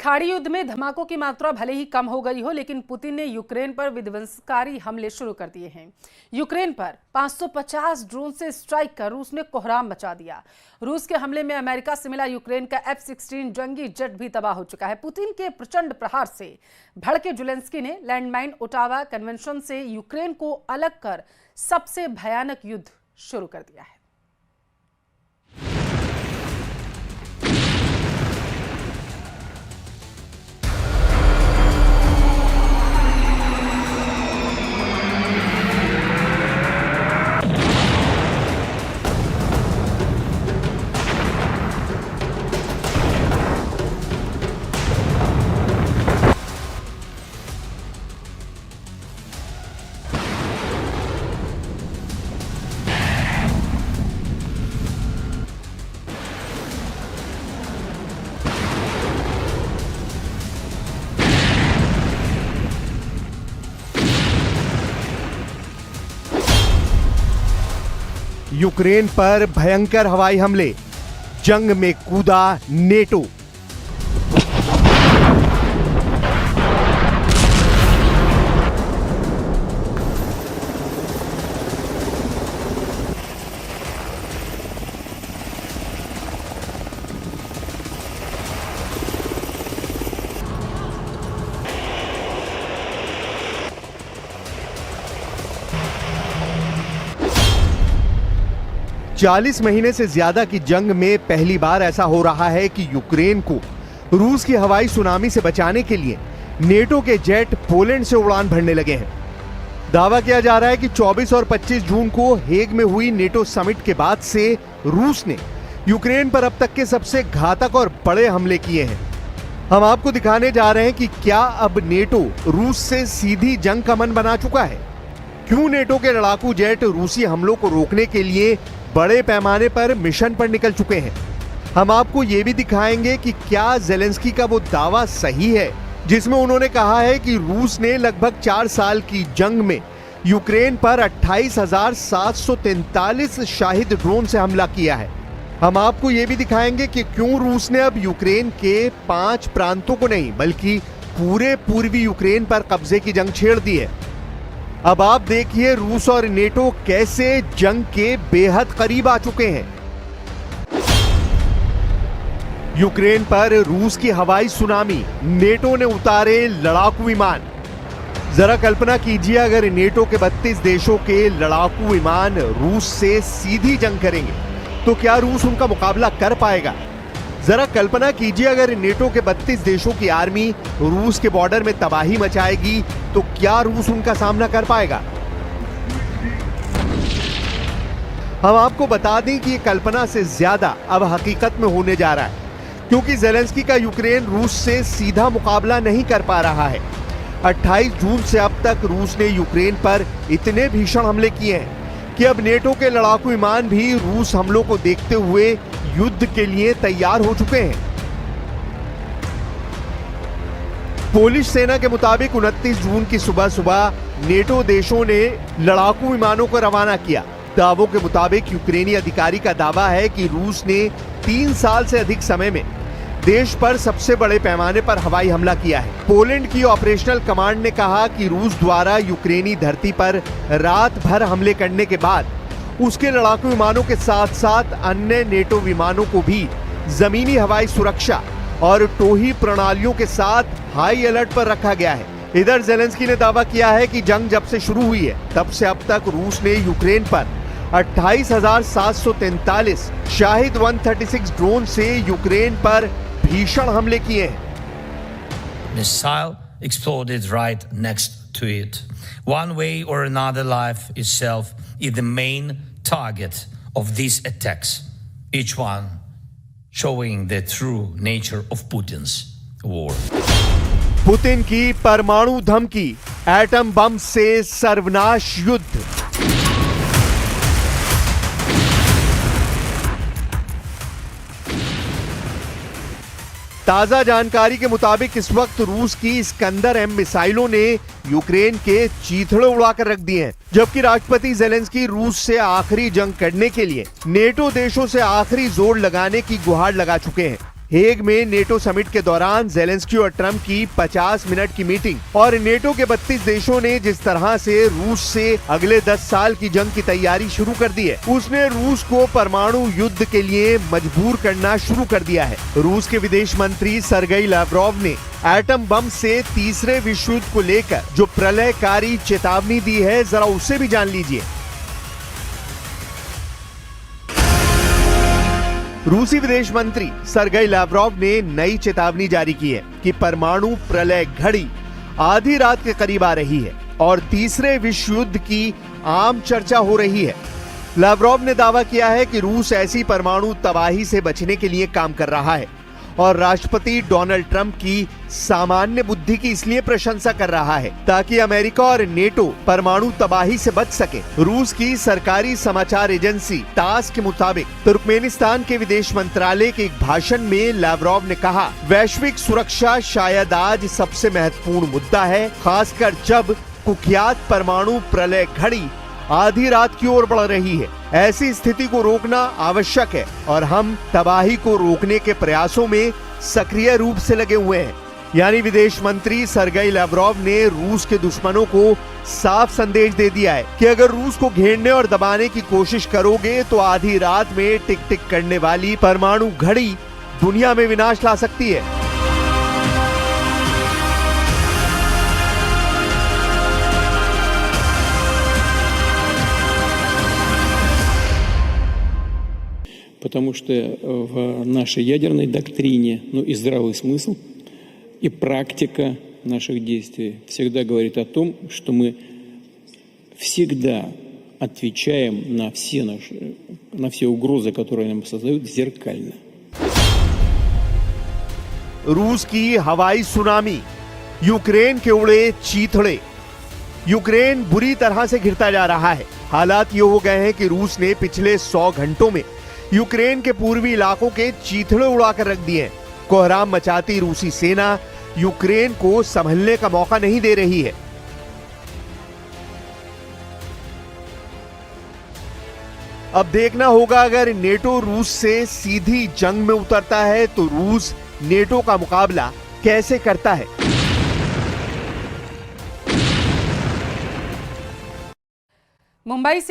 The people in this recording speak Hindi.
खाड़ी युद्ध में धमाकों की मात्रा भले ही कम हो गई हो, लेकिन पुतिन ने यूक्रेन पर विध्वंसकारी हमले शुरू कर दिए हैं। यूक्रेन पर 550 ड्रोन से स्ट्राइक कर रूस ने कोहराम मचा दिया। रूस के हमले में अमेरिका से मिला यूक्रेन का F-16 जंगी जेट भी तबाह हो चुका है। पुतिन के प्रचंड प्रहार से भड़के ज़ेलेंस्की ने लैंडमाइन ओटावा कन्वेंशन से यूक्रेन को अलग कर सबसे भयानक युद्ध शुरू कर दिया है। यूक्रेन पर भयंकर हवाई हमले, जंग में कूदा नेटो। चालीस महीने से ज्यादा की जंग में पहली बार ऐसा हो रहा है कि यूक्रेन को रूस की हवाई सुनामी से बचाने के लिए नेटो के जेट पोलैंड से उड़ान भरने लगे हैं। दावा किया जा रहा है कि 24 और 25 जून को हेग में हुई नेटो समिट के बाद से रूस ने यूक्रेन पर अब तक के सबसे घातक और बड़े हमले किए हैं। हम आपको दिखाने जा रहे हैं कि क्या अब नेटो रूस से सीधी जंग का मन बना चुका है। क्यों नेटो के लड़ाकू जेट रूसी हमलों को रोकने के लिए बड़े पैमाने पर मिशन पर निकल चुके हैं। हम आपको यह भी दिखाएंगे कि क्या ज़ेलेंस्की का वो दावा सही है जिसमें उन्होंने कहा है कि रूस ने लगभग 4 साल की जंग में यूक्रेन पर 28,743 शाहिद ड्रोन से हमला किया है। हम आपको यह भी दिखाएंगे कि क्यों रूस ने अब यूक्रेन के 5 प्रांतों को नहीं बल्कि पूरे पूर्वी यूक्रेन पर कब्जे की जंग छेड़ दी है। अब आप देखिए रूस और नेटो कैसे जंग के बेहद करीब आ चुके हैं। यूक्रेन पर रूस की हवाई सुनामी, नेटो ने उतारे लड़ाकू विमान। जरा कल्पना कीजिए अगर नेटो के 32 देशों के लड़ाकू विमान रूस से सीधी जंग करेंगे तो क्या रूस उनका मुकाबला कर पाएगा। जरा कल्पना कीजिए अगर नेटो के 32 देशों की आर्मी रूस के बॉर्डर में तबाही मचाएगी तो क्या रूस उनका सामना कर पाएगा। हम आपको बता दें कि ये कल्पना से ज्यादा अब हकीकत में होने जा रहा है, क्योंकि ज़ेलेंस्की का यूक्रेन रूस से सीधा मुकाबला नहीं कर पा रहा है। 28 जून से अब तक रूस ने यूक्रेन पर इतने भीषण हमले किए हैं कि अब नेटो के लड़ाकू विमान भी रूस हमलों को देखते हुए युद्ध के लिए तैयार हो चुके हैं। पोलिश सेना के मुताबिक 29 जून की सुबह सुबह नेटो देशों ने लड़ाकू विमानों को रवाना किया। दावों के मुताबिक यूक्रेनी अधिकारी का दावा है कि रूस ने 3 साल से अधिक समय में देश पर सबसे बड़े पैमाने पर हवाई हमला किया है। पोलैंड की ऑपरेशनल कमांड ने कहा कि रूस द्वारा यूक्रेनी धरती पर रात भर हमले करने के बाद उसके लड़ाकू विमानों के साथ साथ अन्य नेटो विमानों को भी जमीनी हवाई सुरक्षा और टोही प्रणालियों के साथ हाई अलर्ट पर रखा गया है। इधर ज़ेलेंस्की ने दावा किया है कि जंग जब से शुरू हुई है तब से अब तक रूस ने यूक्रेन पर 28,743 शाहिद 136 ड्रोन से यूक्रेन पर भीषण हमले किए हैं। Missile exploded right next to it. One way or another, life itself is the main target of these attacks. Each one showing the true nature of Putin's war. Putin की परमाणु धमकी, एटम बम से सर्वनाश युद्ध। ताजा जानकारी के मुताबिक इस वक्त रूस की इस्कंदर M मिसाइलों ने यूक्रेन के चीथड़े उड़ाकर रख दिए हैं, जबकि राष्ट्रपति ज़ेलेंस्की रूस से आखिरी जंग करने के लिए नेटो देशों से आखिरी जोर लगाने की गुहार लगा चुके हैं। हेग में नेटो समिट के दौरान जेलेंस्की और ट्रंप की 50 मिनट की मीटिंग और नेटो के 32 देशों ने जिस तरह से रूस से अगले 10 साल की जंग की तैयारी शुरू कर दी है, उसने रूस को परमाणु युद्ध के लिए मजबूर करना शुरू कर दिया है। रूस के विदेश मंत्री सरगेई लावरोव ने एटम बम से तीसरे विश्व युद्ध को लेकर जो प्रलयकारी चेतावनी दी है, जरा उसे भी जान लीजिए। रूसी विदेश मंत्री सरगेई लावरोव ने नई चेतावनी जारी की है कि परमाणु प्रलय घड़ी आधी रात के करीब आ रही है और तीसरे विश्व युद्ध की आम चर्चा हो रही है। लावरोव ने दावा किया है कि रूस ऐसी परमाणु तबाही से बचने के लिए काम कर रहा है और राष्ट्रपति डोनाल्ड ट्रंप की सामान्य बुद्धि की इसलिए प्रशंसा कर रहा है ताकि अमेरिका और नेटो परमाणु तबाही से बच सके। रूस की सरकारी समाचार एजेंसी तास के मुताबिक तुर्कमेनिस्तान के विदेश मंत्रालय के एक भाषण में लावरोव ने कहा, वैश्विक सुरक्षा शायद आज सबसे महत्वपूर्ण मुद्दा है, खासकर जब कुख्यात परमाणु प्रलय घड़ी आधी रात की ओर बढ़ रही है। ऐसी स्थिति को रोकना आवश्यक है और हम तबाही को रोकने के प्रयासों में सक्रिय रूप से लगे हुए हैं। यानी विदेश मंत्री सरगेई लावरोव ने रूस के दुश्मनों को साफ संदेश दे दिया है कि अगर रूस को घेरने और दबाने की कोशिश करोगे तो आधी रात में टिक टिक करने वाली परमाणु घड़ी दुनिया में विनाश ला सकती है। Потому что в нашей ядерной доктрине, и здравый смысл, и практика наших действий всегда говорит о том, что мы всегда отвечаем на все угрозы, которые нам создают, зеркально. रूस की हवाई सुनामी, यूक्रेन के उड़े चीथड़े। यूक्रेन बुरी तरह से घिरता जा रहा है। हालात ये हो गए हैं कि रूस ने पिछले 100 घंटों में यूक्रेन के पूर्वी इलाकों के चीथड़े उड़ाकर रख दिए हैं। कोहराम मचाती रूसी सेना यूक्रेन को संभलने का मौका नहीं दे रही है। अब देखना होगा अगर नेटो रूस से सीधी जंग में उतरता है तो रूस नेटो का मुकाबला कैसे करता है। मुंबई से